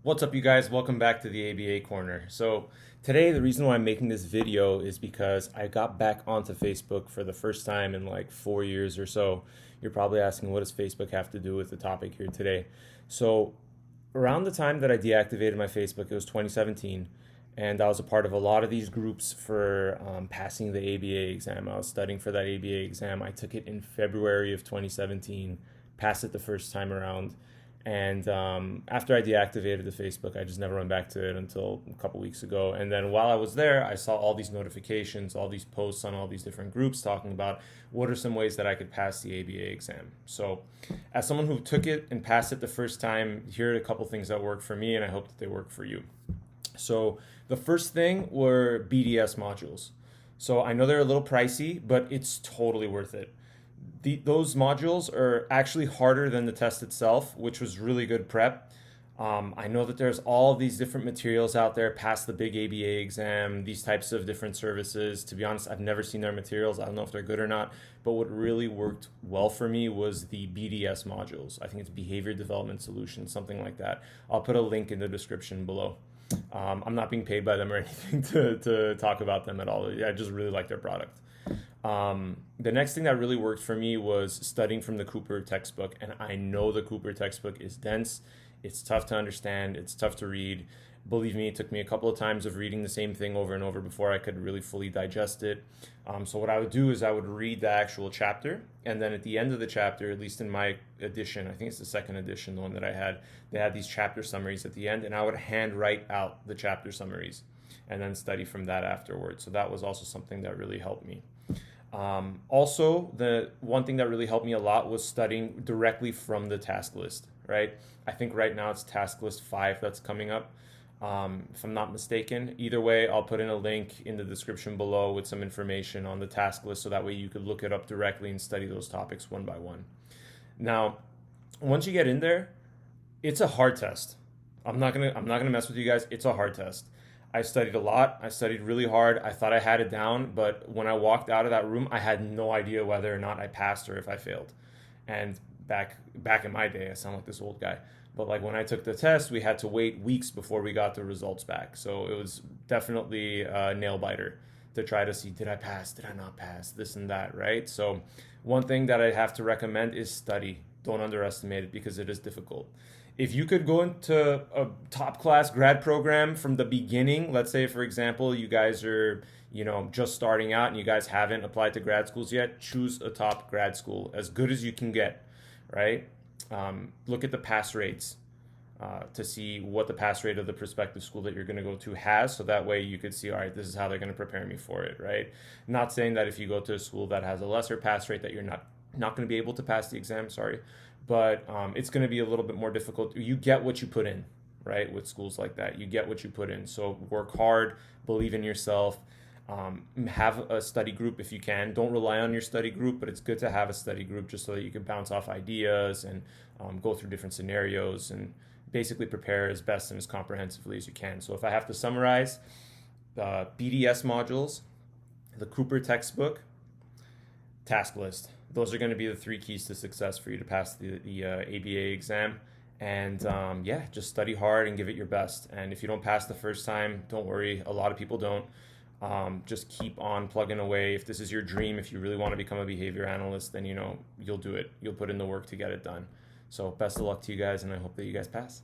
What's up, you guys? Welcome back to the ABA Corner. So today, the reason why I'm making this video is because I got back onto Facebook for the first time in like 4 years or so. You're probably asking, what does Facebook have to do with the topic here today? So around the time that I deactivated my Facebook, it was 2017, and I was a part of a lot of these groups for passing the ABA exam. I was studying for that ABA exam. I took it in February of 2017, passed it the first time around. And after I deactivated the Facebook, I just never went back to it until a couple weeks ago. And then while I was there, I saw all these notifications, all these posts on all these different groups talking about what are some ways that I could pass the ABA exam. So as someone who took it and passed it the first time, here are a couple things that worked for me, and I hope that they work for you. So the first thing were BDS modules. So I know they're a little pricey, but it's totally worth it. Those modules are actually harder than the test itself, which was really good prep. I know that there's all of these different materials out there past the big ABA exam, these types of different services. To be honest, I've never seen their materials. I don't know if they're good or not, but what really worked well for me was the BDS modules. I think it's Behavior Development Solutions, something like that. I'll put a link in the description below. I'm not being paid by them or anything to talk about them at all. I just really like their product. The next thing that really worked for me was studying from the Cooper textbook. And I know the Cooper textbook is dense. It's tough to understand. It's tough to read. Believe me, it took me a couple of times of reading the same thing over and over before I could really fully digest it. So what I would do is I would read the actual chapter. And then at the end of the chapter, at least in my edition, I think it's the second edition, the one that I had, they had these chapter summaries at the end. And I would hand write out the chapter summaries and then study from that afterwards. So that was also something that really helped me. Also, the one thing that really helped me a lot was studying directly from the task list, right? I think right now it's task list 5 that's coming up, if I'm not mistaken. Either way, I'll put in a link in the description below with some information on the task list so that way you could look it up directly and study those topics one by one. Now, once you get in there, it's a hard test. I'm not gonna mess with you guys. It's a hard test. I studied a lot. I studied really hard. I thought I had it down, but when I walked out of that room, I had no idea whether or not I passed or if I failed. And back in my day, I sound like this old guy, but like when I took the test, we had to wait weeks before we got the results back. So it was definitely a nail biter to try to see, did I pass? Did I not pass? This and that, right? So one thing that I have to recommend is study. Don't underestimate it because it is difficult. If you could go into a top class grad program from the beginning, let's say, for example, you guys are, just starting out and you guys haven't applied to grad schools yet, choose a top grad school as good as you can get, right? Look at the pass rates to see what the pass rate of the prospective school that you're going to go to has. So that way you could see, all right, this is how they're going to prepare me for it, right? Not saying that if you go to a school that has a lesser pass rate that you're not going to be able to pass the exam, sorry. But it's going to be a little bit more difficult. You get what you put in, right? With schools like that, you get what you put in. So work hard, believe in yourself, have a study group if you can. Don't rely on your study group, but it's good to have a study group just so that you can bounce off ideas and go through different scenarios and basically prepare as best and as comprehensively as you can. So if I have to summarize, the BDS modules, the Cooper textbook, task list. Those are going to be the 3 keys to success for you to pass the ABA exam. And just study hard and give it your best. And if you don't pass the first time, don't worry. A lot of people don't. Just keep on plugging away. If this is your dream, if you really want to become a behavior analyst, then you'll do it. You'll put in the work to get it done. So best of luck to you guys, and I hope that you guys pass.